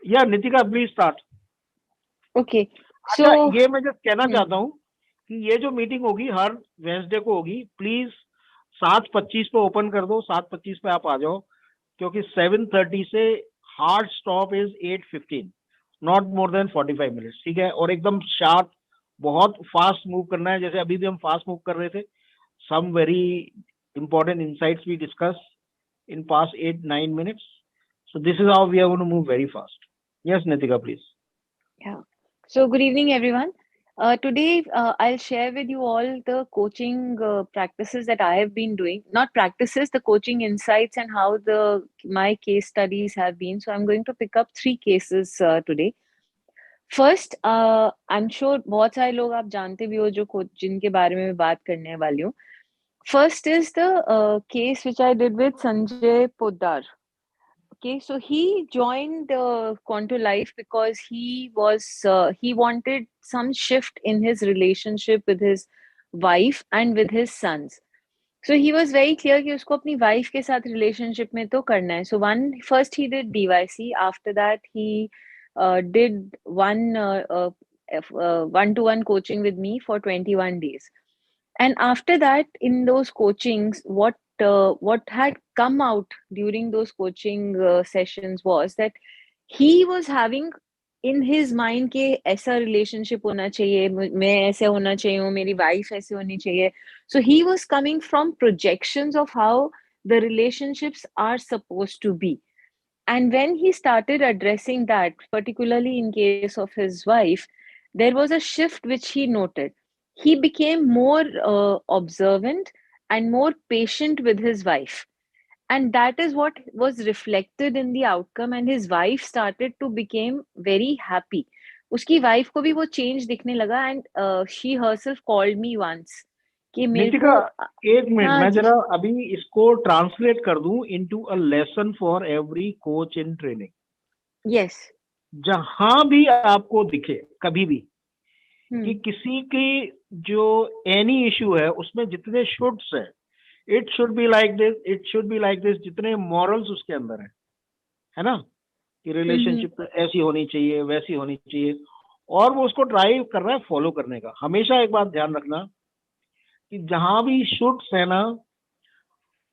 या Nitika please start. Okay. अच्छा, So, ये मैं जस्ट कहना hmm, चाहता हूँ कि ये जो मीटिंग होगी हर वेंसडे को होगी, प्लीज 7:25 पे ओपन कर दो, 7:25 पे आप आ जाओ, क्योंकि 7:30 से hard stop is 8:15, not more than 45 minutes, ठीक है। और एकदम शार्प, बहुत फास्ट मूव करना है, जैसे अभी भी हम फास्ट मूव कर रहे थे। Some very important insights we discuss in past 8-9 minutes, so this is how we are going to move very fast. Yes, Nitika, please. yeah. So, good evening, everyone. Today, I'll share with you all the coaching practices that I have been doing. Not practices, the coaching insights and how the my case studies have been. So, I'm going to pick up three cases today. First, I'm sure बहुत सारे लोग आप जानते भी हो जो जिनके बारे में मैं बात करने वाली हूँ. First is the case which I did with Sanjay Poddar. Okay, so he joined Quanto Life because he wanted some shift in his relationship with his wife and with his sons. So he was very clear कि उसको अपनी wife के साथ relationship में तो करना है. So first he did DYC. After that he did one-to-one coaching with me for 21 days. And after that, in those coachings, what had come out during those coaching sessions was that he was having in his mind के ऐसा relationship होना चाहिए, मैं ऐसे होना चाहिए हूँ, मेरी wife ऐसे होनी चाहिए. So he was coming from projections of how the relationships are supposed to be. And when he started addressing that, particularly in case of his wife, there was a shift which he noted. He became more observant and more patient with his wife. And that is what was reflected in the outcome. And his wife started to become very happy. उसकी wife को भी वो change दिखने लगा. And she herself called me once कि मेरे नितिका, को एक मिनट, हाँ मैं जी. जरा अभी इसको ट्रांसलेट कर दूं into a lesson for every coach in training. Yes. जहां भी आपको दिखे कभी भी कि Hmm. किसी की जो एनी इशू है उसमें जितने शुड्स है, it should be like this, it should be like this, जितने मॉरल्स उसके अंदर है ना, कि Mm-hmm. रिलेशनशिप ऐसी होनी चाहिए, वैसी होनी चाहिए, और वो उसको ट्राई कर रहा है फॉलो करने का। हमेशा एक बात ध्यान रखना कि जहां भी शुड्स है ना,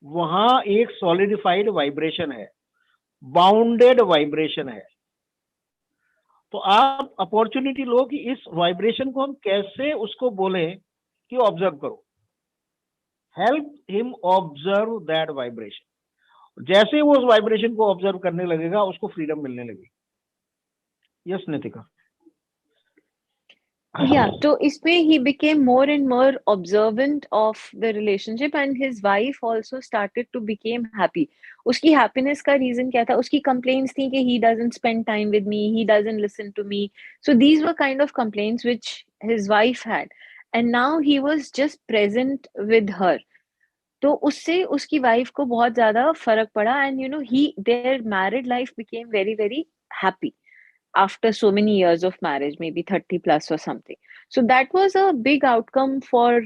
वहां एक सॉलिडिफाइड वाइब्रेशन है, बाउंडेड वाइब्रेशन है। तो आप अपॉर्चुनिटी लो कि इस वाइब्रेशन को हम कैसे उसको बोले कि ऑब्जर्व करो, help him observe that vibration. जैसे वो उस वाइब्रेशन को ऑब्जर्व करने लगेगा, उसको फ्रीडम मिलने लगेगी। यस नितिका। Yeah, so इसमें he became more and more observant of the relationship and his wife also started to become happy. उसकी happiness का reason क्या था? उसकी complaints थी कि he doesn't spend time with me, he doesn't listen to me. So these were kind of complaints which his wife had. And now he was just present with her. तो उससे उसकी wife को बहुत ज़्यादा फर्क पड़ा and you know their married life became very very happy after so many years of marriage, maybe 30 plus or something. So that was a big outcome for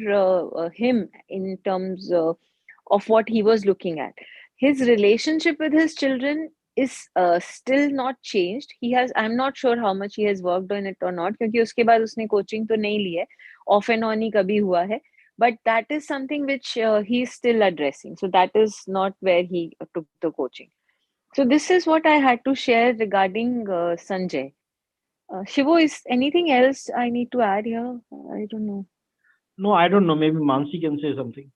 him in terms of what he was looking at. His relationship with his children is still not changed. I'm not sure how much he has worked on it or not, क्योंकि उसके बाद उसने coaching तो नहीं ली है, off and on ही कभी हुआ है. But that is something which he is still addressing. So that is not where he took the coaching. So this is what I had to share regarding Sanjay. Shivo, is anything else I need to add here? I don't know. No I don't know, maybe Mansi can say something.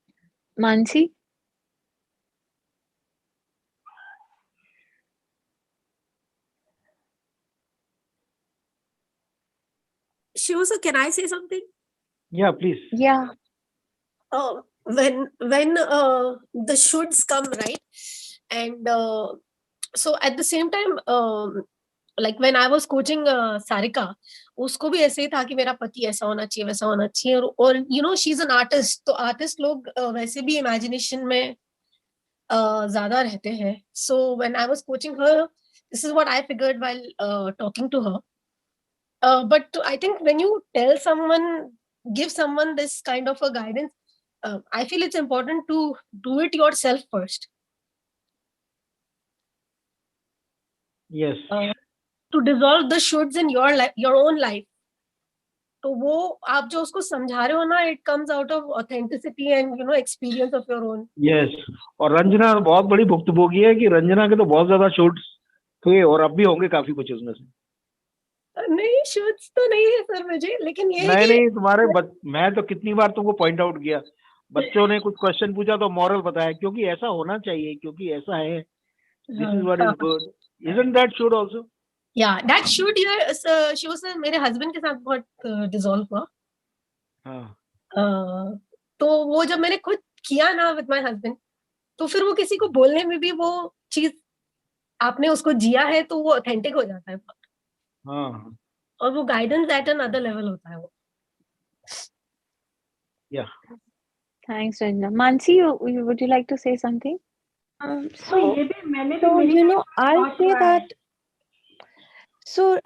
Mansi? Shiva, so can I say something? या please. Yeah. When the shoulds come, right? And so at the same time, like when I was coaching Sarika, उसको भी ऐसे ही था कि मेरा पति ऐसा होना चाहिए, वैसा होना चाहिए, और you know she's an artist, तो artist लोग वैसे भी imagination में ज़्यादा रहते हैं. So when I was coaching her, this is what I figured while talking to her. But I think when you tell someone, give someone this kind of a guidance, I feel it's important to do it yourself first. Yes, to dissolve the shoulds in your life, your own life. तो वो आप जो उसको समझा रहे हो ना, it comes out of authenticity and experience of your own. Yes, और रंजना बहुत बड़ी भुक्तभोगी है कि रंजना के तो बहुत ज्यादा शूट्स थे और अब भी होंगे काफी कुछ उसमें से। नहीं, शूट्स तो नहीं है सर मुझे, लेकिन ये है कि नहीं तुम्हारे मैं तो कितनी बार तुमको पॉइंट आउट किया, बच्चों ने कुछ क्वेश्चन पूछा तो मॉरल बताया, क्योंकि ऐसा होना चाहिए, क्योंकि ऐसा है, this is what is good, isn't that should also? या दैट शुड शिव सर मेरे हस्बैंड के साथ बहुत डिसॉल्व हुआ। हाँ, तो वो जब मैंने खुद किया ना विद माय हस्बैंड, तो फिर वो किसी को बोलने में भी वो चीज आपने उसको जिया है तो वो ऑथेंटिक हो जाता है। हाँ, और वो गाइडेंस एट अनदर लेवल होता है वो। या Thanks, Ranjana. Mansi, would you like to say something? So I'll say that. So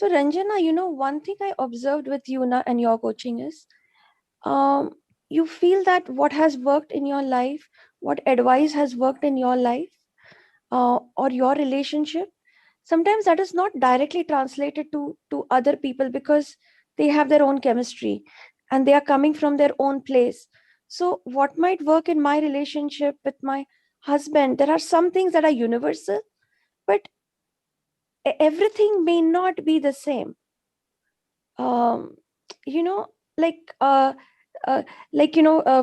Ranjana, one thing I observed with you and your coaching is, you feel that what has worked in your life, what advice has worked in your life, or your relationship, sometimes that is not directly translated to other people because they have their own chemistry and they are coming from their own place. So what might work in my relationship with my husband, there are some things that are universal, but everything may not be the same.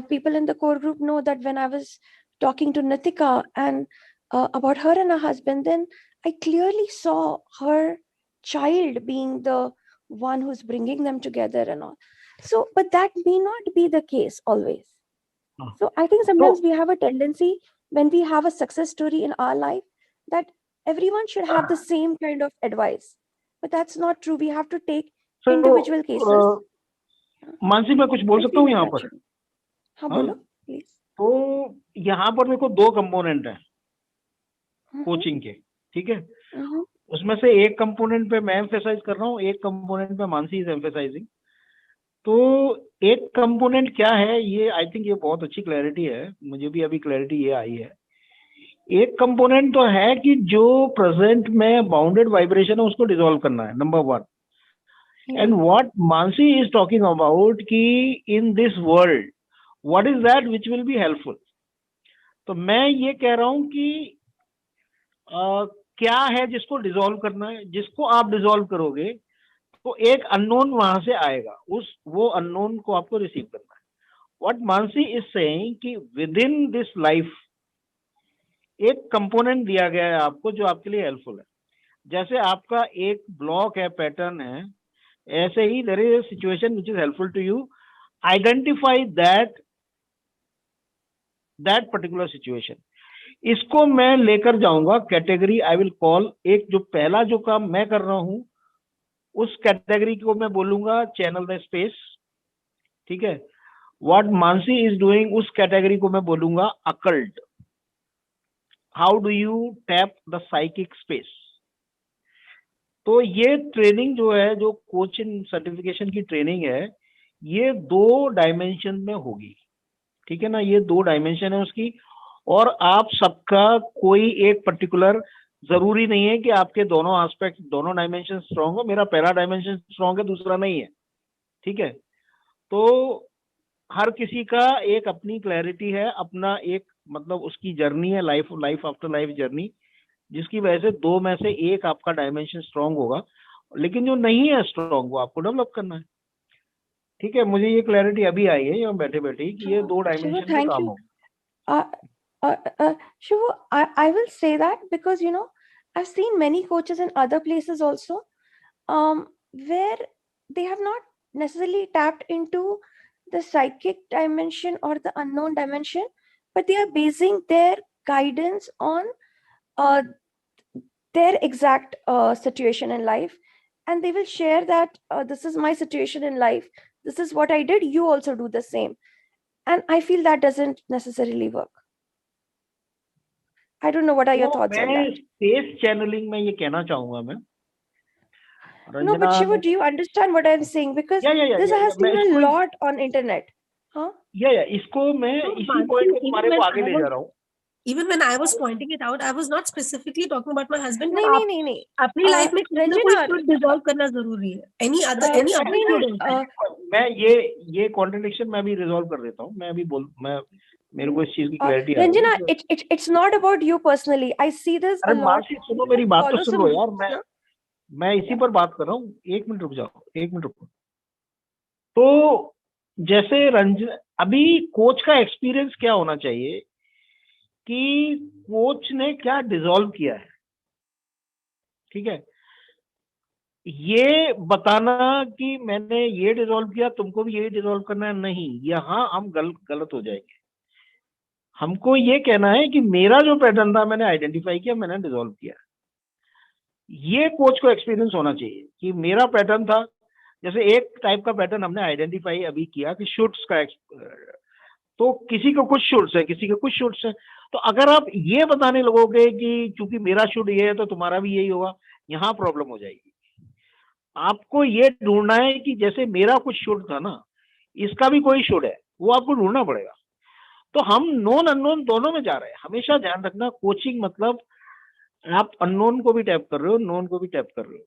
People in the core group know that when I was talking to Nitika and about her and her husband, then I clearly saw her child being the one who's bringing them together and all. So, but that may not be the case always. So I think sometimes we have a tendency when we have a success story in our life that everyone should have the same kind of advice, but that's not true. We have to take individual cases. Mansi, मैं कुछ बोल सकता हूँ यहाँ पर? हाँ बोलो please. तो यहाँ पर देखो दो कंपोनेंट है कोचिंग के, ठीक है? उसमें से एक कंपोनेंट पे मैं एम्फेसाइज कर रहा हूँ, एक कंपोनेंट पे मानसी इज एम्फेसाइजिंग। तो एक कंपोनेंट क्या है, ये आई थिंक ये बहुत अच्छी क्लैरिटी है, मुझे भी अभी क्लैरिटी ये आई है। एक कंपोनेंट तो है कि जो प्रेजेंट में बाउंडेड वाइब्रेशन है उसको डिसॉल्व करना है, number one. And what Mansi is talking about कि in this world what is that which will be helpful. तो मैं ये कह रहा हूं कि क्या है जिसको डिसॉल्व करना है, जिसको आप डिसॉल्व करोगे तो एक अननोन वहां से आएगा, वो अननोन को आपको रिसीव करना है। व्हाट मानसी इज सेइंग कि विद इन दिस लाइफ एक कंपोनेंट दिया गया है आपको जो आपके लिए हेल्पफुल है। जैसे आपका एक ब्लॉक है, पैटर्न है, ऐसे ही there is a situation which is helpful to you. Identify that particular situation. इसको मैं लेकर जाऊंगा कैटेगरी, आई विल कॉल, एक जो पहला जो काम मैं कर रहा हूं उस कैटेगरी को मैं बोलूंगा चैनल द स्पेस, ठीक है? व्हाट मानसी इज डूइंग उस कैटेगरी को मैं बोलूंगा occult. How do you tap the psychic space. तो ये ट्रेनिंग जो है, जो कोचिंग सर्टिफिकेशन की ट्रेनिंग है, ये 2 डायमेंशन में होगी, ठीक है ना? ये 2 डायमेंशन है उसकी, और आप सबका कोई एक पर्टिकुलर, जरूरी नहीं है कि आपके दोनों एस्पेक्ट, दोनों डायमेंशन स्ट्रांग हो। मेरा पहला डायमेंशन स्ट्रांग है, दूसरा नहीं है, ठीक है? तो हर किसी का एक अपनी क्लैरिटी है, अपना एक मतलब उसकी जर्नी है, लाइफ आफ्टर लाइफ जर्नी, जिसकी वजह से 2 में से एक आपका डायमेंशन स्ट्रांग होगा, लेकिन जो नहीं है स्ट्रांग वो आपको डेवलप करना है, ठीक है? मुझे ये क्लैरिटी अभी आई है यहाँ बैठे बैठे कि ये 2 डायमेंशन में काम होगा। Shivo, I will say that because I've seen many coaches in other places also, where they have not necessarily tapped into the psychic dimension or the unknown dimension, but they are basing their guidance on their exact situation in life, and they will share that this is my situation in life, this is what I did, you also do the same, and I feel that doesn't necessarily work. I don't know what are your thoughts on that. Space channelling में ये कहना चाहूंगा मैं। No, but Shivo, do you understand what I'm saying? Because this has been a lot on internet. इसको मैं इसी point को तुम्हारे को आगे ले जा रहा हूँ। Even when I was pointing it out, I was not specifically talking about my husband. नहीं अपनी लाइफ में कोई ना कोई रंजना should dissolve करना जरूरी है. Any other नहीं should also. मैं ये कॉन्ट्रडिक्शन मैं भी रिजॉल्व कर देता हूँ. मैं मेरे को इस चीज की क्लैरिटी आ Ranjana, it's not about you personally. I see this a अरे lot. मानसी सुनो, मेरी बात तो follow सुन some लो यार. rules, मैं इसी पर बात कर रहा हूँ. एक मिनट रुक जाओ, एक मिनट रुको. तो जैसे रंजन, अभी कोच का एक्सपीरियंस क्या होना चाहिए कि कोच ने क्या डिसॉल्व किया है. ठीक है, ये बताना कि मैंने ये डिसॉल्व किया, तुमको भी ये डिसॉल्व करना है, नहीं. यहाँ हम गलत हो जाएंगे. हमको ये कहना है कि मेरा जो पैटर्न था मैंने आइडेंटिफाई किया, मैंने डिसॉल्व किया. ये कोच को एक्सपीरियंस होना चाहिए कि मेरा पैटर्न था. जैसे एक टाइप का पैटर्न हमने आइडेंटिफाई अभी किया कि शुड्स का, तो किसी को कुछ शुड्स है, किसी के कुछ शुड्स है. तो अगर आप ये बताने लगोगे कि चूंकि मेरा शुड ये है तो तुम्हारा भी यही होगा, यहाँ प्रॉब्लम हो जाएगी. आपको ये ढूंढना है कि जैसे मेरा कुछ शुड था ना, इसका भी कोई शुड है, वो आपको ढूंढना पड़ेगा. तो हम नोन अननोन दोनों में जा रहे हैं. हमेशा ध्यान रखना, कोचिंग मतलब आप अननोन को भी टैप कर रहे हो, नोन को भी टैप कर रहे हो.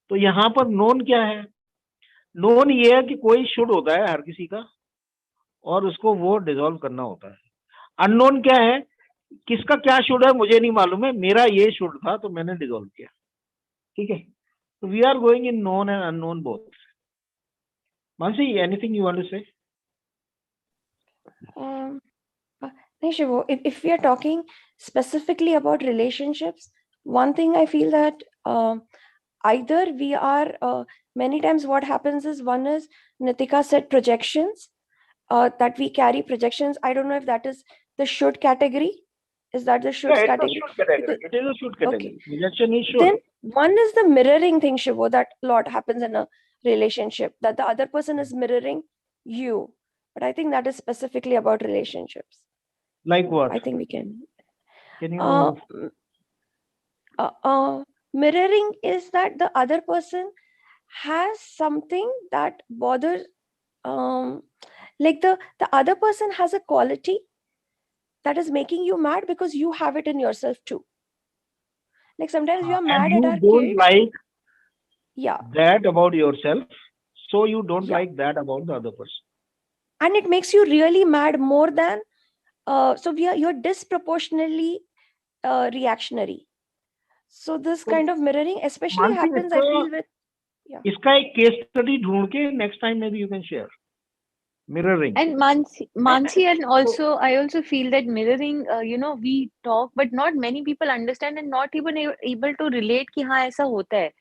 तो यहाँ पर नोन क्या है? नोन ये है कि कोई शुड होता है हर किसी का और उसको वो डिसॉल्व करना होता है. अननोन क्या है? किसका क्या शुड है मुझे नहीं मालूम है, मेरा ये शुड था तो मैंने डिसॉल्व किया. ठीक है, तो we are going in known and unknown both. Mansi, anything you want to say? No, Shivo, if we are talking specifically about relationships, one thing I feel that either we are, many times what happens is, one is Nitika said projections, that we carry projections. I don't know if that is the should category. Is that the should category? It is a should category. Okay. Rejection is should. Then one is the mirroring thing, Shivo, that a lot happens in a relationship, that the other person is mirroring you. But I think that is specifically about relationships. Like what? I think we can. Can you? Mirroring is that the other person has something that bothers, like the other person has a quality that is making you mad because you have it in yourself too. Like sometimes you are mad and at our you don't kids. like that about yourself, so you don't Yeah. like that about the other person. And it makes you really mad more than, so you're disproportionately reactionary. So this kind of mirroring especially Mansi, happens, I feel, with इसका एक case study ढूंढ के next time maybe you can share. Mirroring. And Mansi, and also I also feel that mirroring, we talk, but not many people understand and not even able to relate कि हाँ ऐसा होता है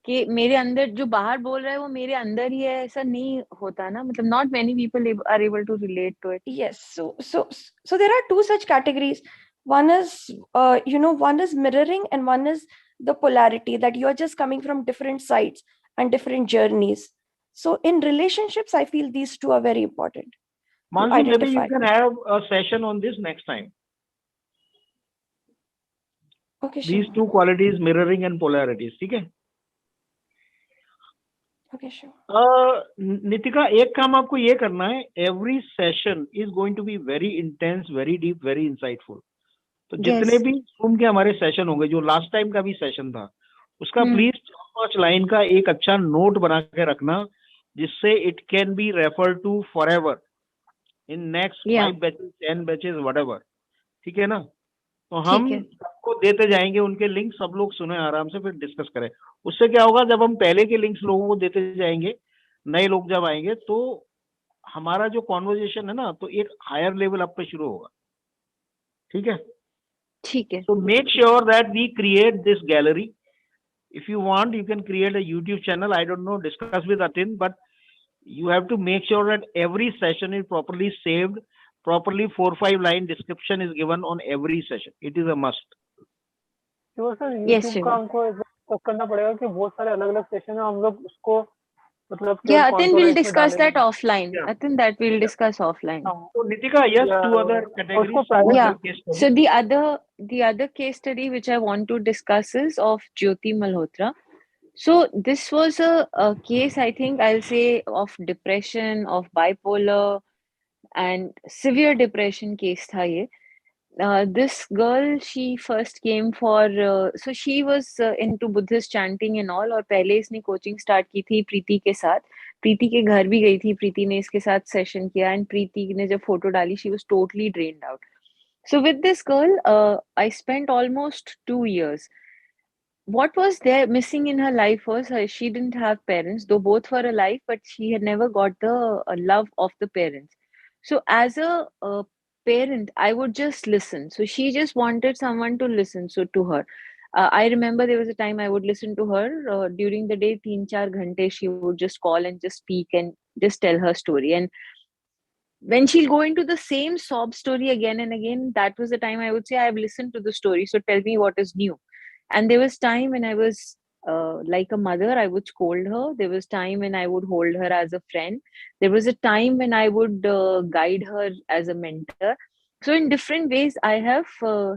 कि मेरे अंदर जो बाहर बोल रहा है वो मेरे अंदर ही है, ऐसा नहीं होता ना. मतलब not many people are able to relate to it. Yes. So there are two such categories. One is, one is mirroring, and one is the polarity, that you're just coming from different sides and different journeys. So in relationships, I feel these two are very important. Mansi, maybe you can have a session on this next time. Okay, These sure. two qualities, mirroring and polarities. ठीक है? Okay, sure. Nitika, एक काम आपको ये करना है. Every session is going to be very intense, very deep, very insightful. तो जितने भी Zoom के हमारे सेशन होंगे, जो लास्ट टाइम का भी सेशन था, उसका प्लीज 4-5 लाइन का एक अच्छा नोट बना के रखना, जिससे it can be refer to forever in next 5 batches, 10 batches, whatever. ठीक है ना? तो हम सबको देते जाएंगे उनके लिंक, सब लोग सुने आराम से, फिर डिस्कस करें. उससे क्या होगा, जब हम पहले के लिंक्स लोगों को देते जाएंगे, नए लोग जब आएंगे, तो हमारा जो कॉन्वर्जेशन है ना, तो एक हायर लेवल अप पे शुरू होगा. ठीक है? ठीक है. So make sure that we create this gallery. If you want, you can create a YouTube channel. I don't know, discuss with Atin, but you have to make sure that every session is properly saved, properly 4-5 line description is given on every session. It is a must. तो sir YouTube का हमको focus करना पड़ेगा कि बहुत सारे अलग-अलग session है, हम लोग उसको मतलब I think we'll discuss that offline. I think that we'll discuss offline. So Nitika, yes, 2 other categories. Yeah. So the other case study which I want to discuss is of Jyoti Malhotra. So this was a case, I think I'll say, of depression, of bipolar and severe depression case tha ye. This girl, she first came for, so she was into Buddhist chanting and all, और पहले इसने coaching start की थी प्रीति के साथ. प्रीति के घर भी गई थी, प्रीति ने इसके साथ session किया, and प्रीति ने जब photo डाली, she was totally drained out. So with this girl, I spent almost 2 years. What was there missing in her life was she didn't have parents, though both were alive, but she had never got the love of the parents. So as a parent, I would just listen. So she just wanted someone to listen. So to her, I remember there was a time I would listen to her during the day. 3-4 ghante she would just call and just speak and just tell her story. And when she'll go into the same sob story again and again, that was the time I would say, I've listened to the story, so tell me what is new. And there was time when I was like a mother, I would scold her. There was time when I would hold her as a friend. There was a time when I would guide her as a mentor. So in different ways, I have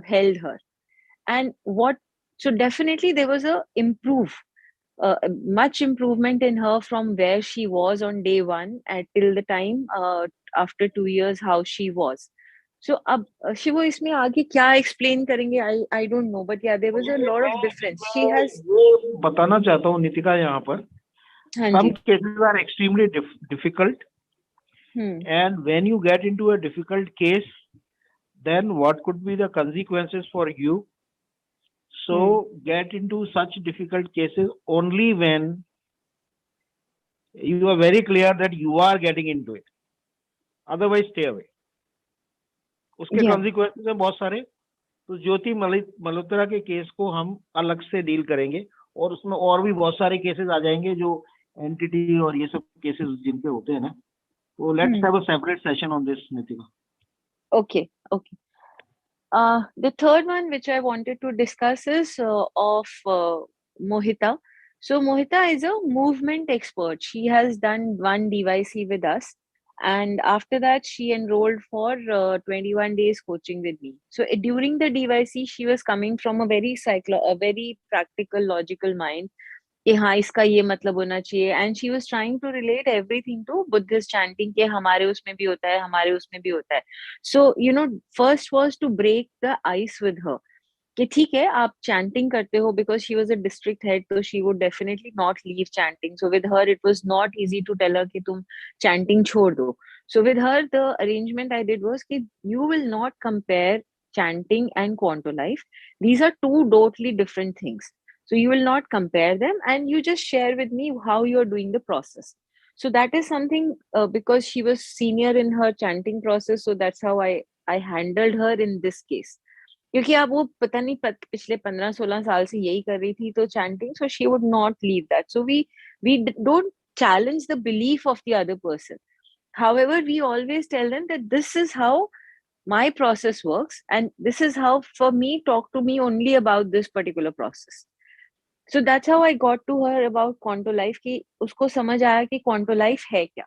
held her. And so definitely there was a much improvement in her from where she was on day one till the time after 2 years how she was. So अब शिवो इसमें आगे क्या explain करेंगे, I don't know, but yeah, there was a lot of difference. She has, ये बताना चाहता हूँ नितिका यहाँ पर, हाँ some ji, cases are extremely difficult, and when you get into a difficult case, then what could be the consequences for you? So get into such difficult cases only when you are very clear that you are getting into it. Otherwise, stay away. उसके consequences हैं बहुत सारे. तो ज्योति मल्होत्रा के case को हम अलग से डील करेंगे, और उसमें और भी बहुत सारे केसेस आ जाएंगे जो एंटिटी और ये सब केसेस जिनके होते हैं ना. तो let's have a separate session on this, Nitika. Okay. The third one which I wanted to discuss is of Mohita. So Mohita is a movement expert. She has done one DYC with us, and after that she enrolled for 21 days coaching with me. So during the DYC, she was coming from a very practical, logical mind. कि हाँ इसका ये मतलब होना चाहिए, and she was trying to relate everything to Buddhist chanting के हमारे उसमें भी होता है, हमारे उसमें भी होता है. So you know, first was to break the ice with her कि ठीक है आप चैंटिंग करते हो, because she was a district head, तो she would definitely not leave chanting. So with her it was not easy to tell her कि तुम chanting छोड़ दो. So with her the arrangement I did was कि you will not compare chanting and Quanto Life. These are two totally different things. So you will not compare them, and you just share with me how you are doing the process. So that is something because she was senior in her chanting process, so that's how I handled her in this case. क्योंकि अब वो पता नहीं पिछले 15-16 साल से यही कर रही थी तो chanting, so she would not leave that. So we don't challenge the belief of the other person. However, we always tell them that this is how my process works, and this is how, for me, talk to me only about this particular process. So that's how I got to her about Quanto Life कि उसको समझ आया कि Quanto Life है क्या.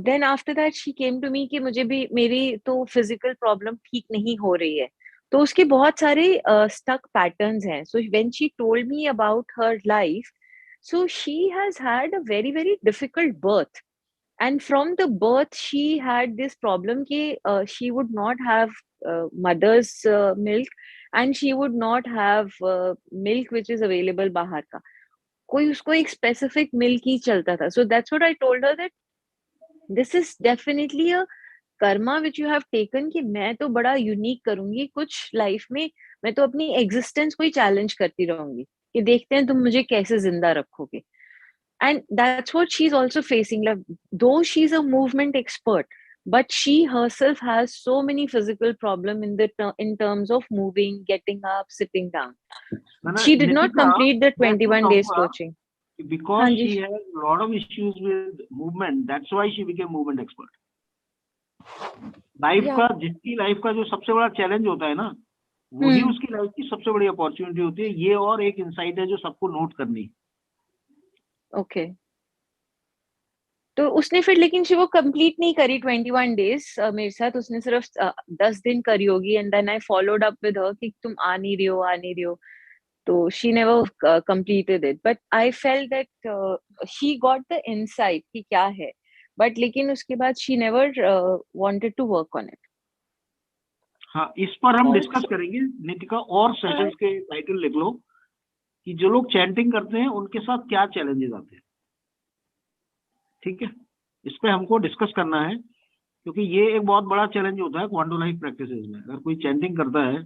Then after that she came to me कि मुझे भी मेरी तो physical problem ठीक नहीं हो रही है, तो उसके बहुत सारे stuck patterns हैं. So when she told me about her life, so she has had a very very difficult birth, and from the birth she had this problem कि she would not have mother's milk, and she would not have milk which is available बाहर का. कोई उसको एक specific milk ही चलता था. So that's what I told her, that this is definitely a karma which you have taken कि मैं तो बड़ा unique करूंगी कुछ life में, मैं तो अपनी existence को ही challenge करती रहूंगी कि देखते हैं तुम मुझे कैसे जिंदा रखोगे. And that's what she's also facing. Like, though she's a movement expert, but she herself has so many physical problem in terms of moving, getting up, sitting down. She did not complete the 21 days coaching. Because she has a lot of issues with movement, that's why she became movement expert. Life का, जिसकी life का जो सबसे बड़ा challenge होता है ना, वही उसकी लाइफ की सबसे बड़ी अपॉर्चुनिटी होती है. ये और एक इंसाइट है जो सबको नोट करनी. ओके. तो उसने फिर लेकिन वो कंप्लीट नहीं करी 21 डेज मेरे साथ, उसने सिर्फ 10 दिन करी होगी. And then I followed up with her कि तुम आ नहीं रही हो. तो she never completed it, but I felt that she got the insight कि क्या है, बट लेकिन उसके बाद she never wanted to work on it. हाँ, इस पर हम डिस्कस करेंगे नितिका, और सेशंस के टाइटल लिख लो कि जो लोग चैंटिंग करते हैं उनके साथ क्या चैलेंजेस आते हैं। ठीक है, इस पे हमको डिस्कस करना है, क्योंकि ये एक बहुत बड़ा चैलेंज होता है क्वांटो लाइफ प्रैक्टिसेस में। अगर कोई चैंटिंग करता है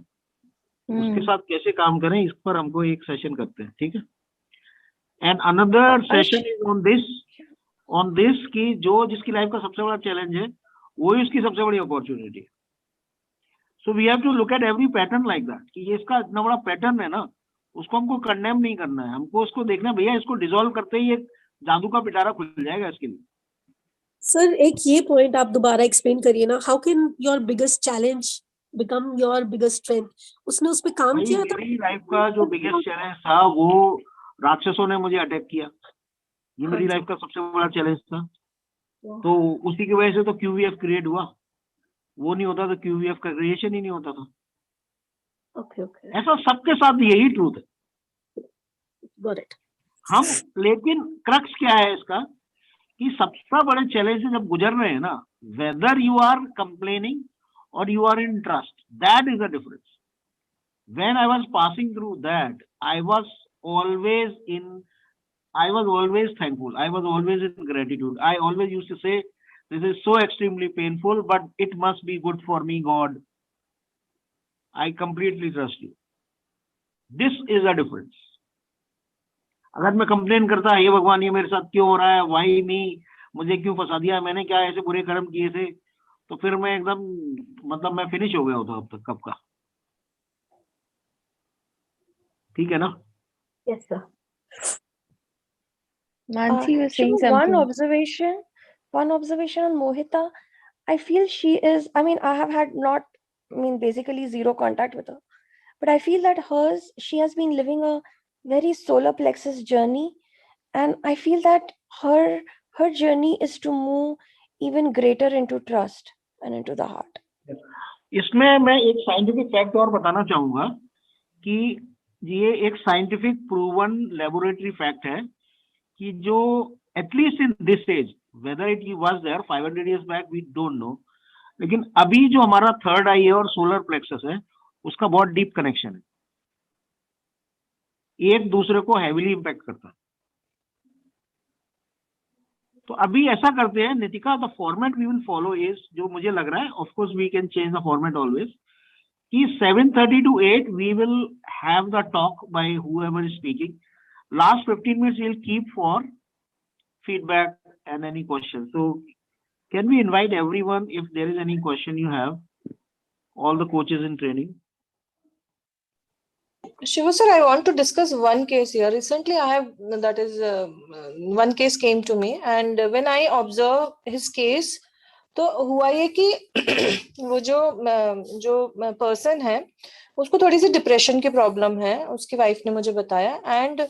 उसके साथ कैसे काम करें, इस पर हमको एक सेशन करते हैं। ठीक है, and another session is on this कि जो जिसकी लाइफ का सबसे बड़ा चैलेंज है वही उसकी सबसे बड़ी अपॉर्चुनिटी है। So we have to look at every pattern like that, कि ये इसका इतना बड़ा पैटर्न है ना, उसको हमको कंडेम नहीं करना है, हमको उसको देखना भैया इसको डिसॉल्व करते ही एक जादू का पिटारा खुल जाएगा इसके लिए। सर एक ये पॉइंट आप दोबारा एक्सप्लेन करिए ना, how can your biggest challenge become your biggest strength? उसने उस पे काम किया था? मेरी लाइफ का जो बिगेस्ट चैलेंज था वो राक्षसों ने मुझे अटैक किया, ये मेरी लाइफ का सबसे बड़ा चैलेंज था। तो उसी की वजह से तो QVF क्रिएट हुआ, वो नहीं होता तो QVF का क्रिएशन ही नहीं होता था। ओके ओके, ऐसा सबके साथ यही ट्रूथ है। Got it. हम लेकिन क्रक्स क्या है इसका कि सबसे बड़े चैलेंज से जब गुजर रहे हैं ना, वेदर यू आर कंप्लेनिंग और you are in trust, that is the difference. When I was passing through that, I was always thankful. I was always in gratitude. I always used to say, this is so extremely painful, but it must be good for me, God. I completely trust you. This is a difference. अगर मैं complain करता है, ये भगवान ये मेरे साथ क्यों हो रहा है, वाई मी, मुझे क्यों फंसा दिया, मैंने क्या ऐसे बुरे कर्म किए थे, तो फिर मैं एकदम मतलब मैं फिनिश हो गया होता अब तक कब का। ठीक है ना? Yes sir. Mansi, you were saying Shivu, something. one observation on Mohita. I feel she is, I mean, I have had basically zero contact with her, but I feel that she has been living a very solar plexus journey, and I feel that her journey is to move even greater into trust and into the heart. इसमें मैं एक scientific fact और बताना चाहूंगा कि ये एक scientific proven laboratory fact है कि जो at least in this stage, whether it was there 500 years back we don't know, लेकिन अभी जो हमारा थर्ड आई है और सोलर प्लेक्सस है उसका बहुत डीप कनेक्शन है, एक दूसरे को हैवीली इंपैक्ट करता है। तो अभी ऐसा करते हैं Nitika, the format we will follow is, जो मुझे लग रहा है, of course we can change the format always, कि 7:30 to 8 we will have the talk by whoever is speaking. Last 15 minutes we'll keep for feedback and any questions. So can we invite everyone if there is any question you have, all the coaches in training? Shiva sir, I want to discuss one case here. Recently I have, that is one case came to me, and when I observe his case, तो हुआ ये कि वो जो person है उसको थोड़ी सी depression की प्रॉब्लम है, उसकी वाइफ ने मुझे बताया, एंड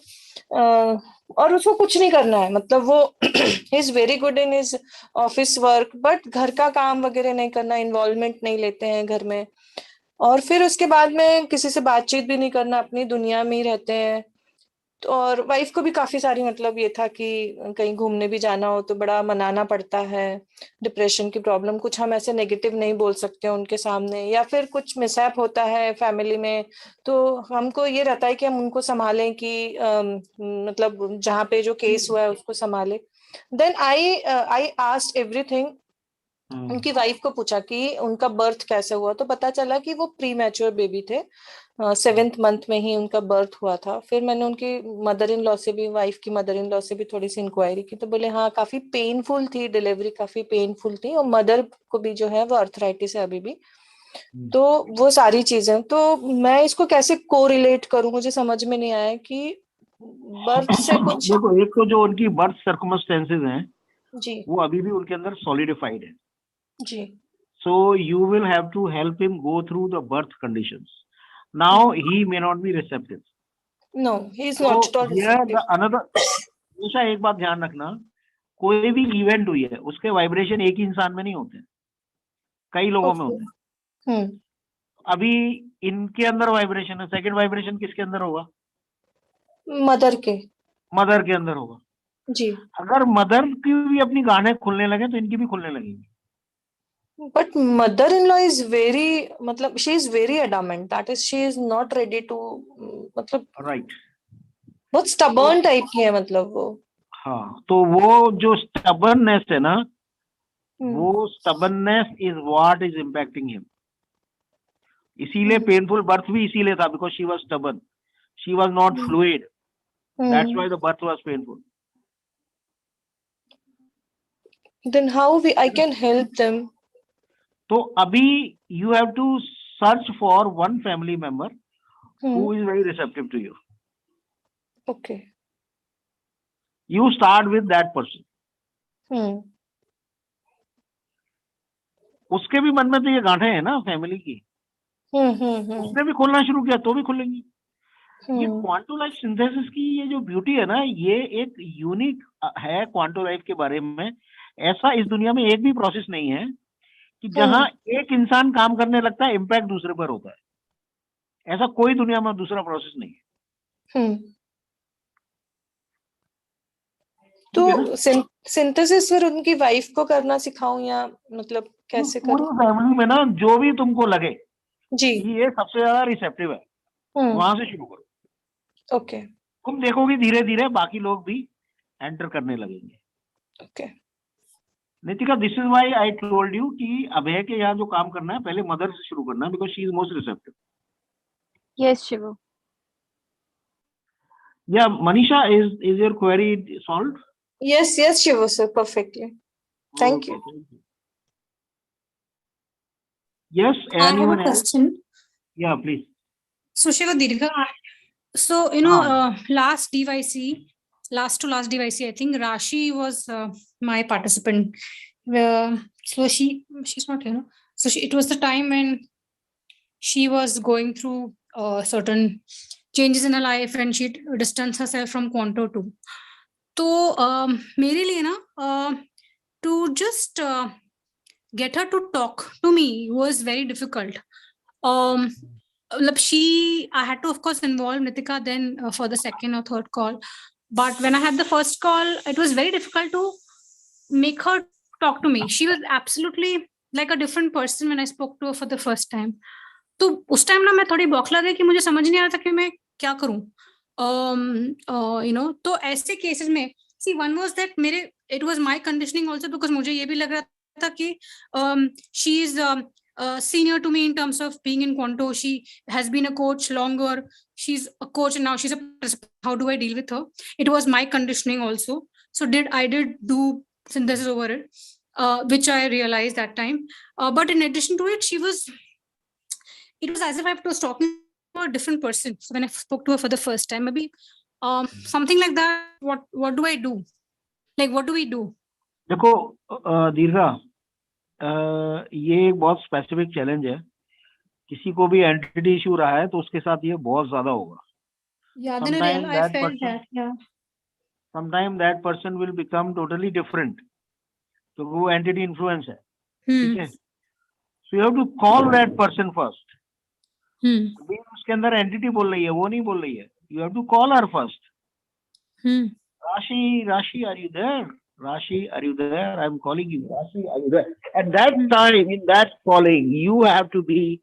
और उसको कुछ नहीं करना है, मतलब वो he is very good in his office work, but घर का काम वगैरह नहीं करना, इन्वॉल्वमेंट नहीं लेते हैं घर में, और फिर उसके बाद में किसी से बातचीत भी नहीं करना, अपनी दुनिया में ही रहते हैं। और वाइफ को भी काफी सारी मतलब ये था कि कहीं घूमने भी जाना हो तो बड़ा मनाना पड़ता है, डिप्रेशन की प्रॉब्लम, कुछ हम ऐसे नेगेटिव नहीं बोल सकते उनके सामने, या फिर कुछ मिसहैप होता है फैमिली में तो हमको ये रहता है कि हम उनको संभालें, कि मतलब जहाँ पे जो केस हुआ है उसको संभाले। देन आई आस्क्ड एवरीथिंग, उनकी वाइफ को पूछा कि उनका बर्थ कैसे हुआ, तो पता चला कि वो प्री मैच्योर बेबी थे, 7th मंथ में ही उनका बर्थ हुआ था। फिर मैंने उनकी मदर इन लॉ से भी, वाइफ की मदर इन लॉ से भी थोड़ी सी इंक्वायरी की, तो बोले हाँ काफी पेनफुल थी, डिलीवरी काफी पेनफुल थी, और मदर को भी जो है वो अर्थराइटिस है अभी भी, तो वो सारी चीजें, तो मैं इसको कैसे कोरिलेट करूं, मुझे समझ में नहीं आया कि बर्थ से कुछ। देखो, एक तो जो उनकी बर्थ सर्कमस्टेंसेस हैं जी वो अभी भी उनके अंदर सॉलिडिफाइड है जी, so you will have to help him go through the birth conditions. Now he may not be receptive. No, he is not at all receptive. Another, हमेशा एक बात ध्यान रखना, कोई भी इवेंट हुई है उसके वाइब्रेशन एक ही इंसान में नहीं होते, कई लोगों में होते हैं। अभी इनके अंदर वाइब्रेशन है, सेकंड वाइब्रेशन किसके अंदर होगा? मदर के अंदर होगा जी। अगर मदर की भी अपनी गाने खुलने लगे तो इनकी भी खुलने लगेंगी। But mother-in-law is very, मतलब she is very adamant. That is, she is not ready to, मतलब राइट। बहुत stubborn type की है, मतलब वो। हाँ, तो वो जो स्टबर्ननेस है ना, वो stubbornness is what is impacting him. इसीलिए पेनफुल बर्थ भी इसीलिए था, because she was stubborn, she was not fluid, that's why the birth was painful. Then how I can help them? तो अभी you have to search for one family member who is very receptive to you. Okay. You start with that person. उसके भी मन में तो ये गांठें हैं ना फैमिली की, उसने भी खोलना शुरू किया तो भी खुलेंगी। ये क्वांटो लाइफ सिंथेसिस की ये जो ब्यूटी है ना, ये एक यूनिक है क्वांटो लाइफ के बारे में। ऐसा इस दुनिया में एक भी प्रोसेस नहीं है कि जहां एक इंसान काम करने लगता है इम्पैक्ट दूसरे पर होता है। ऐसा कोई दुनिया में दूसरा प्रोसेस नहीं है। तो सिंथेसिस फिर उनकी वाइफ को करना सिखाऊं या मतलब कैसे करूं? पूरी फैमिली में ना जो भी तुमको लगे जी ये सबसे ज्यादा रिसेप्टिव है, वहां से शुरू करो। ओके। तुम देखोगे धीरे धीरे बाकी लोग भी एंटर करने लगेंगे। Okay Nitika, this is why I told you कि अभय के यहाँ जो काम करना है पहले मदर से शुरू करना है, because she is most receptive. Yes Shivo. Yeah Manisha, is your query solved? Yes yes Shivo sir, perfectly, thank you. Yes, anyone else? Question. Yeah, please. So Shiva Dirgha, so last to last DYC, I think Rashi was my participant. So she's not here, no? So it was the time when she was going through certain changes in her life and she distanced herself from Quanto too. तो मेरे लिए ना to just get her to talk to me was very difficult. I had to of course involve Nitika then for the second or third call, but when I had the first call it was very difficult to make her talk to me. She was absolutely like a different person when I spoke to her for the first time. तो उस time ना मैं थोड़ी बौखला गई कि मुझे समझ नहीं आ रहा था कि मैं क्या करूं। तो ऐसे केसेस में see one was that it was my conditioning also, because मुझे ये भी लग रहा था कि she is senior to me in terms of being in Quanto. She has been a coach longer. She's a coach and now she's a participant. How do I deal with her? It was my conditioning also. So I did do synthesis over it, which I realized that time. But in addition to it, it was as if I was talking to a different person. So when I spoke to her for the first time, maybe something like that. What do I do? Like, what do we do? देखो दीर्घा, ये एक बहुत specific challenge है। किसी को भी entity issue रहा है तो उसके साथ ये बहुत ज्यादा होगा। Sometimes that person will become totally different, तो वो एंटिटी इन्फ्लुएंस है। ठीक है, so you have to call that person first. अभी उसके अंदर एंटिटी बोल रही है, वो नहीं बोल रही है। You have to call her first. Rashi, are you there? Rashi, are you there? I'm calling you. Rashi, are you there? At that time, in that calling, you have to be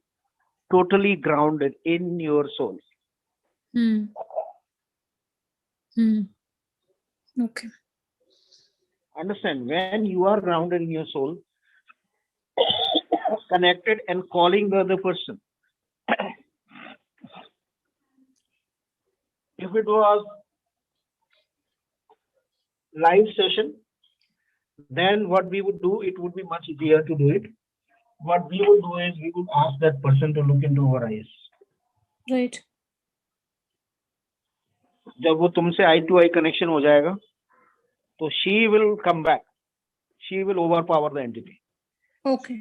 totally grounded in your soul. Okay. Understand? When you are grounded in your soul, connected and calling the other person. If it was live session, then what we would do, it would be much easier to do it. What we would do is we would ask that person to look into our eyes. Right. जब वो तुमसे eye to eye connection हो जाएगा, तो she will come back. She will overpower the entity. Okay.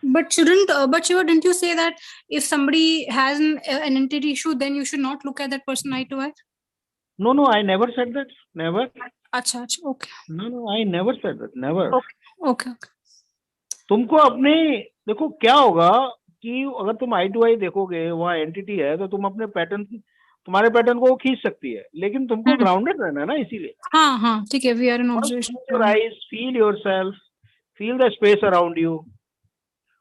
But didn't you say that if somebody has an entity issue, then you should not look at that person eye to eye? No, I never said that. Never. अच्छा, okay. No, I never said that. Never. Okay. तुमको अपने देखो क्या होगा कि अगर तुम आई to आई देखोगे, वहाँ एंटिटी है, तो तुम अपने पैटर्न तुम्हारे पैटर्न को वो खींच सकती है, लेकिन तुमको ग्राउंडेड रहना है ना, इसीलिए। हाँ ठीक है, we are in observation. Rise, feel yourself, feel the space around you,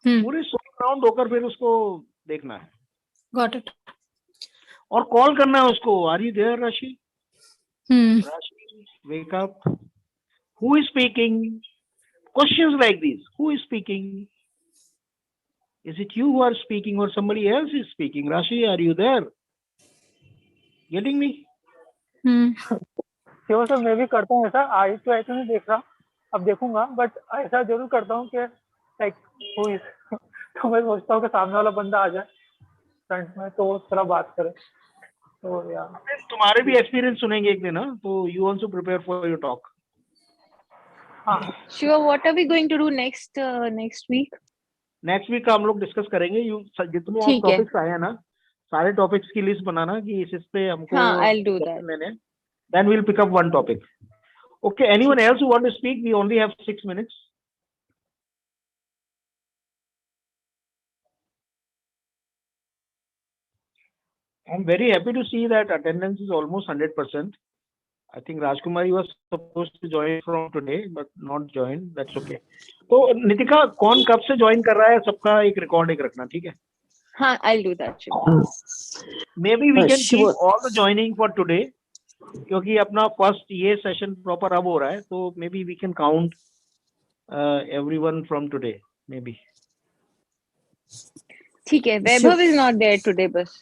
पूरे राउंड होकर फिर उसको देखना है। Got it. और कॉल करना है उसको, आर यू देयर राशि? राशि, wake up, who is speaking? Questions like this, who is speaking? Is it you who are speaking or somebody else is speaking? Rashi, are you there? Getting me? Shiv sir, मैं भी करता हूँ ऐसा, आई तो नहीं देख रहा, अब देखूंगा, बट ऐसा जरूर करता हूँ कि लाइक हु इज तो मैं सोचता हूँ कि सामने वाला बंदा आ जाए फ्रंट में तो थोड़ा बात करे। तो यार तुम्हारे भी एक्सपीरियंस सुनेंगे एक दिन ना, तो you also prepare for your talk. हाँ Shiva, what are we going to do next week? Next week का हम लोग डिस्कस करेंगे। जितने आप टॉपिक्स आए हैं ना, सारे टॉपिक्स की लिस्ट बनाना कि इस पे हमको I'll do that. लेने, then we'll pick up one topic. Okay, anyone else who want to speak? We only have 6 minutes. I'm very happy to see that attendance is almost 100%. I think Rajkumari was supposed to join from today, but not joined. That's okay. तो नितिका, कौन कब से join कर रहा है, सबका एक record एक रखना, ठीक है? हाँ, I'll do that, Shiva. Maybe we can keep all the joining for today, क्योंकि अपना फर्स्ट ये सेशन प्रॉपर अब हो रहा है, तो maybe we can count everyone from today, maybe. ठीक है, Vaibhav is not there today, बस.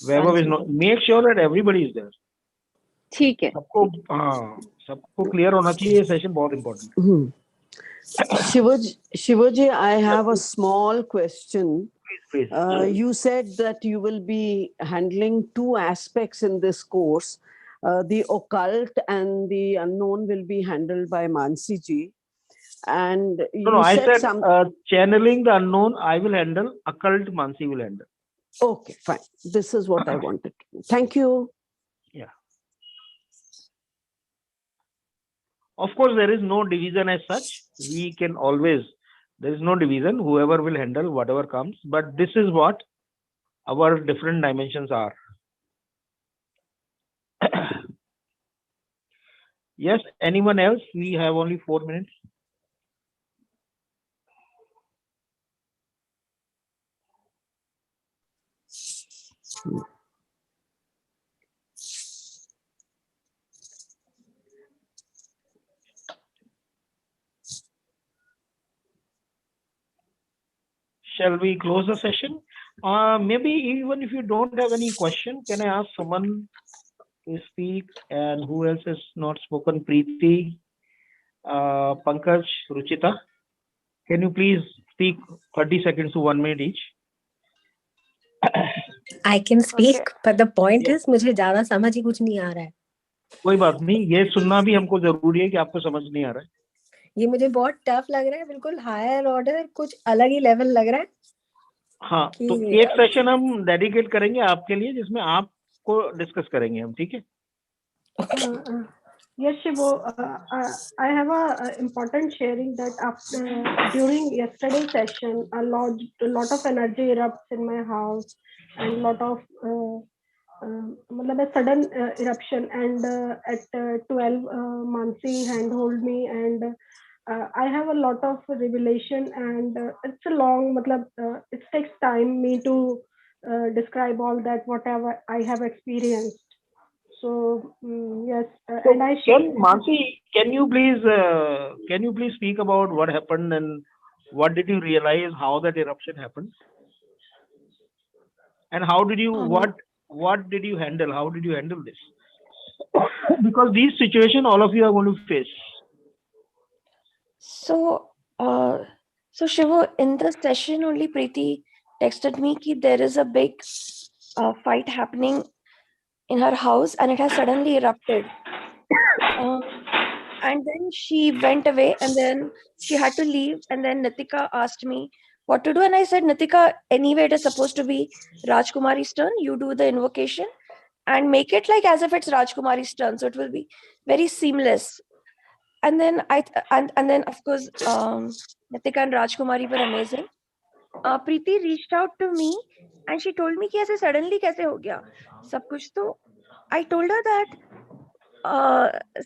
Vaibhav is not. Make sure that everybody is there. ठीक है. सबको, हाँ, सबको क्लियर होना चाहिए, ये सेशन बहुत इम्पोर्टेंट है। Shivaji, I have a small question. Please. You said that you will be handling two aspects in this course. The occult and the unknown will be handled by Mansi ji. And you I said channeling the unknown, I will handle. Occult, Mansi will handle. Okay, fine. This is what I wanted. Thank you. Yeah. Of course, there is no division as such. We can always, there is no division. Whoever will handle whatever comes. But this is what our different dimensions are. Yes, anyone else? We have only 4 minutes. Shall we close the session? Maybe even if you don't have any question, can I ask someone to speak? And who else has not spoken? Preeti, Pankaj, Ruchita. Can you please speak 30 seconds to 1 minute each? I can speak, okay. But the point is, मुझे ज़्यादा समझ ही कुछ नहीं आ रहा है। कोई बात नहीं, ये सुनना भी हमको जरूरी है कि आपको समझ नहीं आ रहा है। ये मुझे बहुत टफ लग रहा है, बिल्कुल हायर ऑर्डर, कुछ अलग ही लेवल लग रहा है। हाँ, तो एक सेशन हम डेडिकेट करेंगे आपके लिए, जिसमें आपको डिस्कस करेंगे हम, ठीक है? Yes, Shivo, I have a important sharing that after during yesterday's session, a lot of energy erupts in my house, and lot of a sudden eruption, and at 12 Mansi handhold me, and I have a lot of revelation, and it's a long, it takes time me to describe all that whatever I have experienced. So yes, so and I Mansi, can you please speak about what happened and what did you realize, how that eruption happened, and how did you what did you handle? How did you handle this? Because these situations all of you are going to face. So Shivo, in the session only Preeti texted me that there is a big fight happening in her house and it has suddenly erupted. And then she went away and then she had to leave, and then Nitika asked me what to do, and I said, Nitika, anyway it is supposed to be Rajkumari's turn. You do the invocation and make it like as if it's Rajkumari's turn, so it will be very seamless. And then and then of course Nitika and Rajkumari were amazing. Preeti reached out to me and she told me कि ऐसे suddenly कैसे हो गया सब कुछ. तो I told her that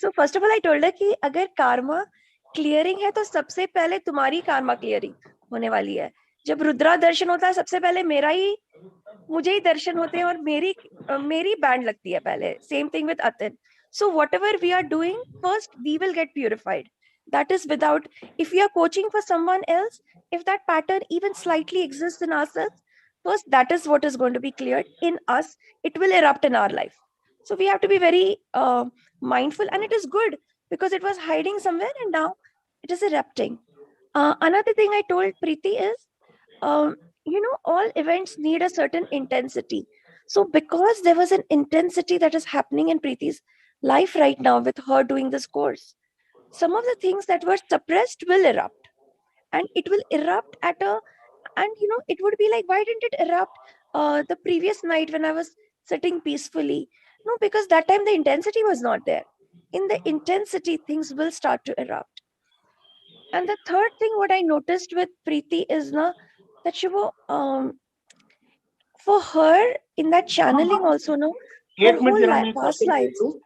so first of all I told her कि अगर karma clearing है तो सबसे पहले तुम्हारी karma clearing होने वाली है. जब रुद्रा दर्शन होता है सबसे पहले मुझे ही दर्शन होते हैं और मेरी बैंड लगती है पहले. Same thing with Atin. So whatever we are doing, first we will get purified. That is without, if we are coaching for someone else, if that pattern even slightly exists in ourselves, first that is what is going to be cleared in us. It will erupt in our life. So we have to be very mindful, and it is good because it was hiding somewhere and now it is erupting. Another thing I told Preeti is, all events need a certain intensity. So because there was an intensity that is happening in Preeti's life right now with her doing this course, some of the things that were suppressed will erupt, and it will erupt and it would be like, why didn't it erupt the previous night when I was sitting peacefully? No, because that time the intensity was not there. In the intensity, things will start to erupt. And the third thing what I noticed with Preeti is that she was for her in that channeling also, her एक minute whole जरा मैं past question lives. पूछूं.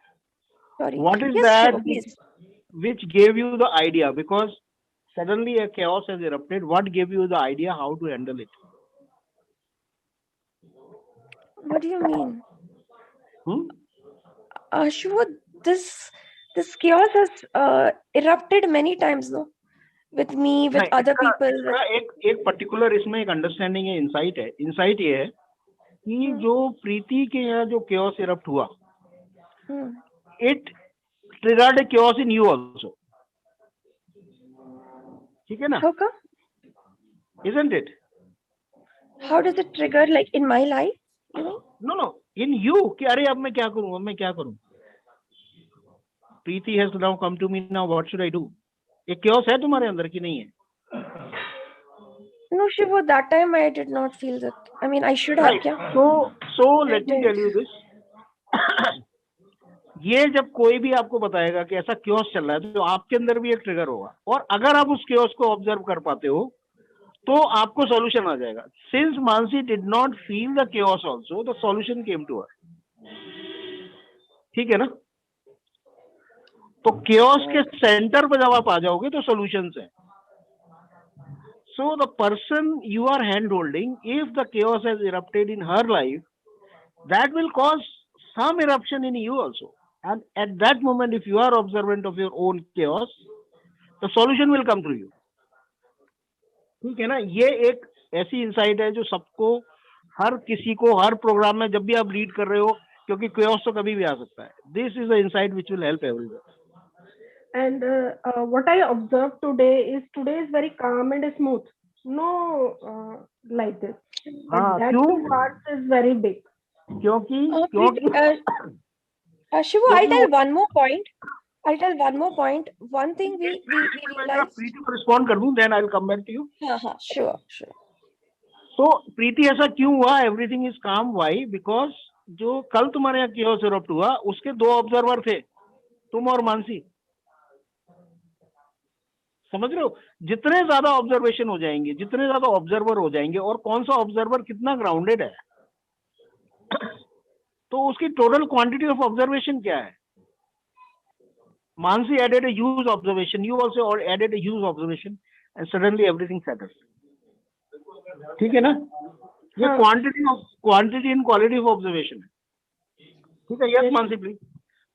Sorry. What is Yes, that Shiva, please. which gave you the idea? Because suddenly a chaos has erupted. What gave you the idea how to handle it? What do you mean? Hmm? Shiva, this chaos has erupted many times, no? With me, with नहीं, other people. इसका एक particular इसमें एक understanding है, insight ये है कि जो प्रीति के यहाँ जो chaos erupt हुआ, it triggered a chaos in you also. ठीक है ना? How come? Isn't it? How does it trigger, like in my life? No, in you. कि अरे अब मैं क्या करूं? प्रीति has now come to me now. What should I do? एक chaos है तुम्हारे अंदर कि नहीं है? No, Shiva, that time I did not feel that. I mean, I should have. Right. So let me tell you this. ये जब कोई भी आपको बताएगा कि ऐसा chaos चल रहा है तो आपके अंदर भी एक ट्रिगर होगा, और अगर आप उस chaos को ऑब्जर्व कर पाते हो तो आपको सॉल्यूशन आ जाएगा. Since Mansi did not feel the chaos also, the solution came to her. ठीक है ना? तो chaos के सेंटर पर जब आप आ जाओगे तो सॉल्यूशंस हैं. So the person you are hand holding, if the chaos has erupted in her life, that will cause some eruption in you also. And at that moment, if you are observant of your own chaos, the solution will come to you. ठीक है ना? ये एक ऐसी insight है जो सबको, हर किसी को, हर प्रोग्राम में जब भी आप लीड कर रहे हो, क्योंकि chaos तो कभी भी आ सकता है. This is the insight which will help everyone. And what I observed today is very calm and smooth. No, like this. But that part is very big. क्योंकि Shiva, I'll tell one more point. One thing we realized. प्रीति को respond कर दूं, then I'll come back to you. हाँ, sure. So प्रीति ऐसा क्यों हुआ? Everything is calm. Why? Because जो कल तुम्हारे यहाँ chaos erupt हुआ, उसके दो ऑब्जर्वर थे, तुम और मानसी. समझ रहे हो? जितने ज्यादा ऑब्जर्वेशन हो जाएंगे, जितने ज्यादा ऑब्जर्वर हो जाएंगे, और कौन सा ऑब्जर्वर कितना ग्राउंडेड है, तो उसकी टोटल क्वांटिटी ऑफ ऑब्जर्वेशन क्या है. Mansi added a huge observation, you also added a huge observation, and suddenly everything settles. ठीक है ना? ये quantity and quality of observation है. ठीक है? Yes Mansi please.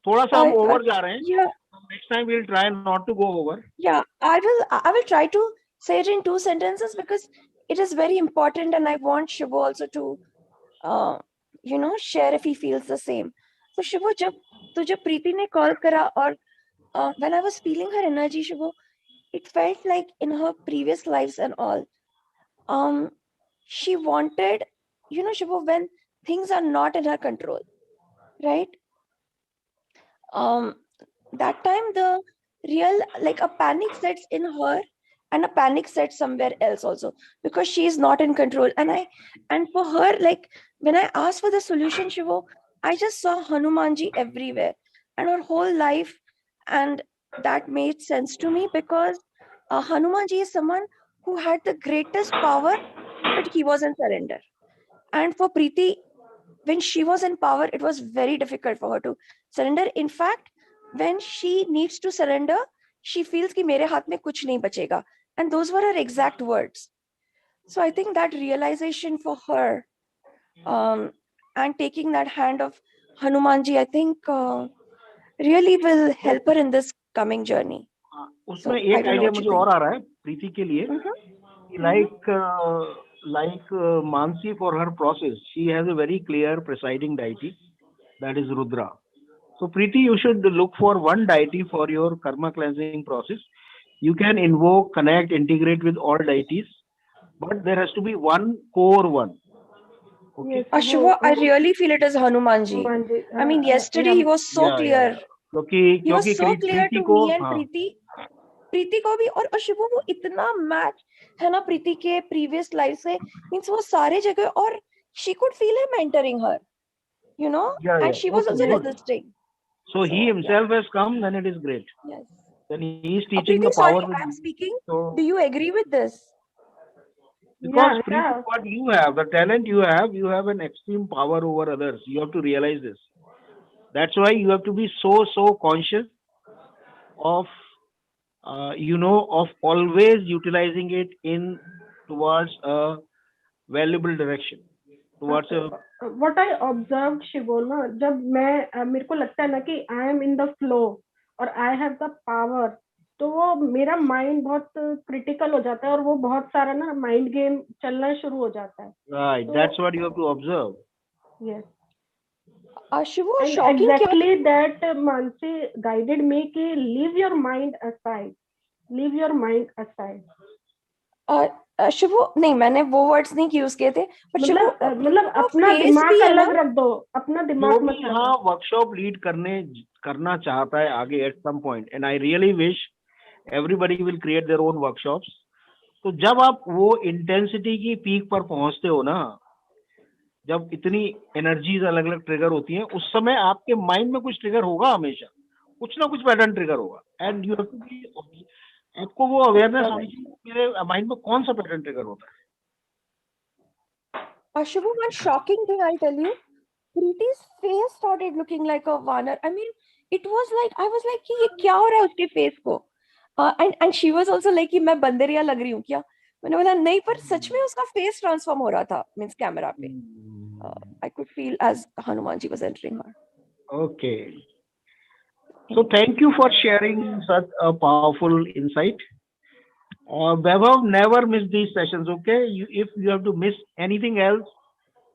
थोड़ा सा हम ओवर जा रहे हैं. Next time we'll try not to go over. Yeah, I will try to say it in 2 sentences because it is very important, and I want Shivo also to share if he feels the same. So Shivo, जब तुझे प्रीति ने call करा और when I was feeling her energy, Shivo, it felt like in her previous lives and all, she wanted, Shivo, when things are not in her control, right? That time the real, like, a panic sets in her and a panic sets somewhere else also, because she is not in control. And for her, like, when I asked for the solution, Shivo, I just saw Hanumanji everywhere and her whole life. And that made sense to me because Hanumanji is someone who had the greatest power, but he was in surrender. And for Preeti, when she was in power, it was very difficult for her to surrender. In fact, when she needs to surrender, she feels कि मेरे हाथ में कुछ नहीं बचेगा. And those were her exact words. So I think that realization for her, and taking that hand of Hanumanji, I think really will help her in this coming journey. उसमें I एक don't know idea what you मुझे think. और आ रहा है प्रीति के लिए, like Mansi, for her process, she has a very clear presiding deity, that is Rudra. So Preeti, you should look for one deity for your karma cleansing process. You can invoke, connect, integrate with all deities, but there has to be one core one. Okay. Yes, Shivo, I really feel it is Hanumanji. Hanumanji, I mean, yesterday he was so clear. He was so clear to me and प्रीति को भी. और शिवू वो इतना match है ना प्रीति के previous life से, means वो सारे जगह, और she could feel him mentoring her, you know, and she was also resisting. So he himself has come, then it is great. Yes. Then he is teaching Preeti, the power. sorry, I'm speaking. So, do you agree with this? Because Preeti, what you have, the talent you have an extreme power over others. You have to realize this. That's why you have to be so conscious of, of always utilizing it in towards a valuable direction, towards a. What I observed, शिवो ना, जब मैं मेरे को लगता है ना कि I am in the flow और I have the power, तो वो मेरा माइंड बहुत क्रिटिकल हो जाता है और वो बहुत सारा ना माइंड गेम चलना शुरू हो जाता है. Right, that's what you have to observe. Yes. Shivu, and shocking exactly that Mansi guided me कि leave your mind aside. Leave your mind aside. Shibu नहीं, मैंने वो वर्ड्स नहीं यूज किए थे, बट मतलब अपना दिमाग अलग रख दो, अपना दिमाग मत रखो. हाँ, वर्कशॉप लीड करना चाहता है आगे at some point, and I really wish everybody will create their own workshops. तो जब आप वो इंटेंसिटी की पीक पर पहुंचते हो ना, जब इतनी एनर्जीज अलग अलग ट्रिगर होती हैं, उस समय आपके माइंड में कुछ ट्रिगर होगा, हमेशा कुछ ना कुछ पैटर्न ट्रिगर होगा, and you have to be, आपको वो अवेयरनेस होनी चाहिए मेरे माइंड में कौन सा पैटर्न ट्रिगर होता है. Shivu, one shocking thing I'll tell you, Preeti's face started looking like a Vanar. I mean, it was like, I was like, ये क्या हो रहा है उसके face को? And she was also like कि मैं बंदरिया लग रही हूँ क्या? मैंने बोला नहीं, पर सच में उसका face transform हो रहा था, means कैमरा पे. I could feel as Hanumanji was entering her. Okay. So thank you for sharing such a powerful insight. Vaibhav, never miss these sessions, okay? If you have to miss anything else,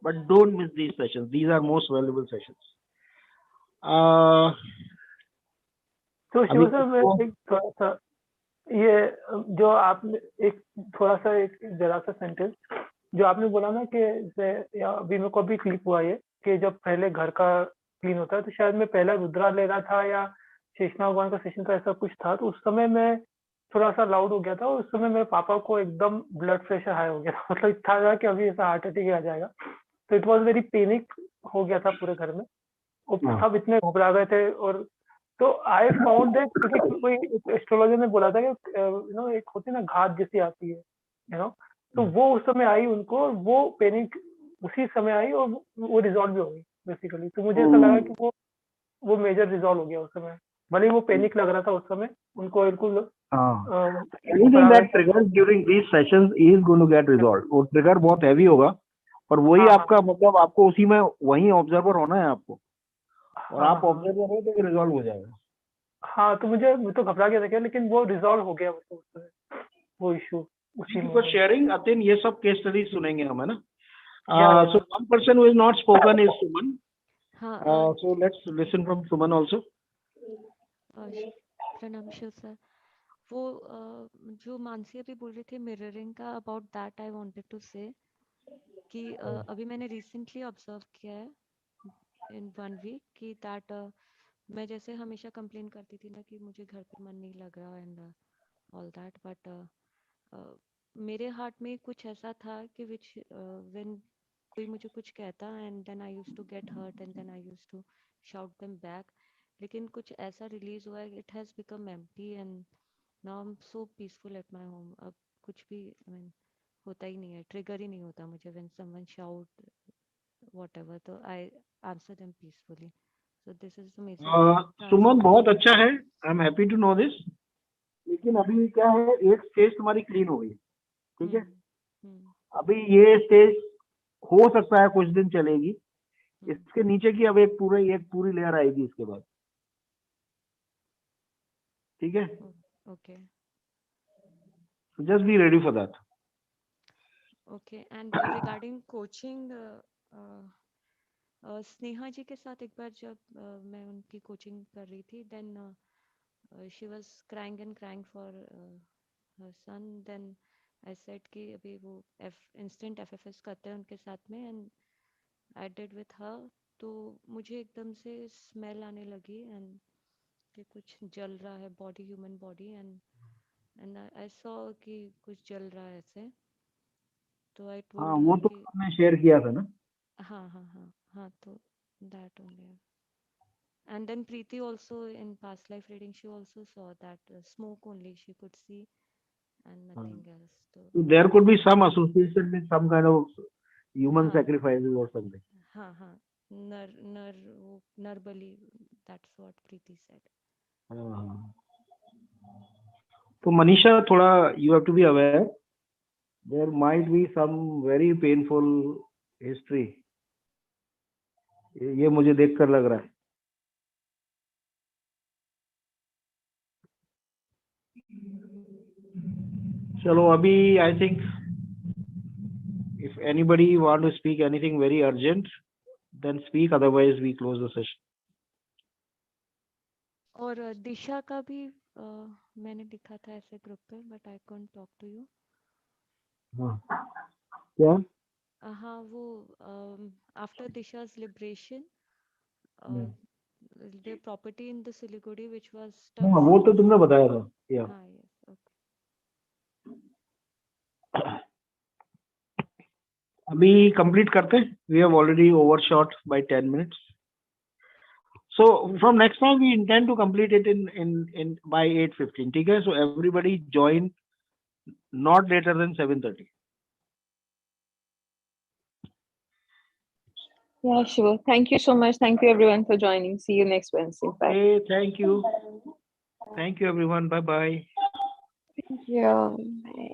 but don't miss these sessions. These are most valuable sessions. तो Shiv sir, मैं एक थोड़ा सा ये जो आपने एक थोड़ा सा एक जरा सा सेंटेंस जो आपने बोला ना कि अभी मेरे को भी क्लिप हुआ ये कि जब पहले घर का क्लीन होता है, तो शायद मैं पहला रुद्रा ले रहा था या शेषनाग भगवान का सेशन का ऐसा कुछ था, तो उस समय मैं थोड़ा सा लाउड हो गया था. उस समय मेरे पापा को एकदम ब्लड प्रेशर हाई हो गया था, मतलब इतना था कि अभी ऐसा हार्ट अटैक आ जाएगा. तो इट वॉज वेरी पैनिक हो गया था पूरे घर में, और सब इतने घबरा गए थे. और तो आई फाउंड दैट, क्योंकि कोई एस्ट्रोलॉजर ने बोला था कि एक होती है ना घात जैसी आती है, तो वो उस समय आई उनको, वो पैनिक उसी समय आई और वो रिजॉल्व भी हो गई बेसिकली. तो मुझे ऐसा लगा कि वो मेजर रिजॉल्व हो गया उस समय, भले ही वो पैनिक लग रहा था उस समय उनको बिल्कुल. Anything that triggers during these sessions is going to get resolved. वो ट्रिगर बहुत हैवी होगा, पर वही आपका मतलब आपको उसी में वही ऑब्जर्वर होना है आपको, और आप ऑब्जर्वर हो तो रिजॉल्व हो जाएगा. हाँ, तो मैं तो घबरा गया था, लेकिन वो रिजॉल्व हो गया वो इशू. फॉर शेयरिंग अतिन, ये सब केस स्टडीज सुनेंगे हम, है ना. So one person who is not spoken is Suman. So let's listen from Suman also. प्रणाम शिव सर. वो जो मानसी अभी बोल रही थी मिररिंग का, about that I wanted to say कि अभी मैंने रिसेंटली ऑब्जर्व किया है इन 1 वीक कि दैट मैं जैसे हमेशा कंप्लेन करती थी ना कि मुझे घर पे मन नहीं लग रहा एंड ऑल दैट, बट मेरे हार्ट में कुछ ऐसा था कि विच व्हेन कोई मुझे कुछ कहता and then I used to get hurt and then I used to shout them back, लेकिन कुछ ऐसा रिलीज हुआ है, it has become empty and now I am so peaceful at my home. अब कुछ भी, आई मीन होता ही नहीं है, ट्रिगर ही नहीं होता मुझे when someone shout whatever, तो I answer them peacefully. So this is the major Suman transformation. बहुत अच्छा है, I am happy to know this. लेकिन अभी क्या है, एक स्टेज तुम्हारी क्लीन हो गई, ठीक है। अभी ये स्टेज हो सकता है कुछ दिन चलेगी, इसके नीचे की अब एक पूरी लेयर आएगी इसके बाद, ठीक है। Okay. Just be ready for that. Okay, and regarding coaching, Sneha ji के साथ एक बार जब मैं उनकी कोचिंग कर रही थी, then she was crying and crying for her son. Then I said कि अभी वो instant FFS करते हैं उनके साथ में, and I did with her. तो मुझे एकदम से स्मेल आने लगी and कि कुछ जल रहा है body, human body, and I saw कि कुछ जल रहा है ऐसे। तो I told हाँ, her वो तो कि आपने शेयर किया था ना। हाँ, तो that only. And then Preeti also in past life reading, she also saw that smoke only she could see and nothing else. So there could be some association with some kind of human हाँ sacrifices or something. हाँ, नर बलि, that's what Preeti said. तो मनीषा, थोड़ा you have to be aware, there might be some very painful history. ये मुझे देखकर लग रहा है। चलो अभी I think if anybody want to speak anything very urgent, then speak, otherwise we close the session. और दिशा का भी मैंने लिखा था ऐसे ग्रुप पे, but I can't talk to you. हाँ, क्या? हाँ, वो after Disha's liberation, their property in the Siliguri which was stuck. हाँ, वो तो तुमने बताया था। या हाँ, yes, okay. अभी कंप्लीट करते हैं, we have already overshot by 10 minutes. So from next time we intend to complete it in by 8:15, ठीक है? So everybody join not later than 7:30. Yeah, sure. Thank you so much. Thank you everyone for joining. See you next Wednesday. Bye. Okay, thank you. Thank you everyone. Bye bye. Thank you. Bye.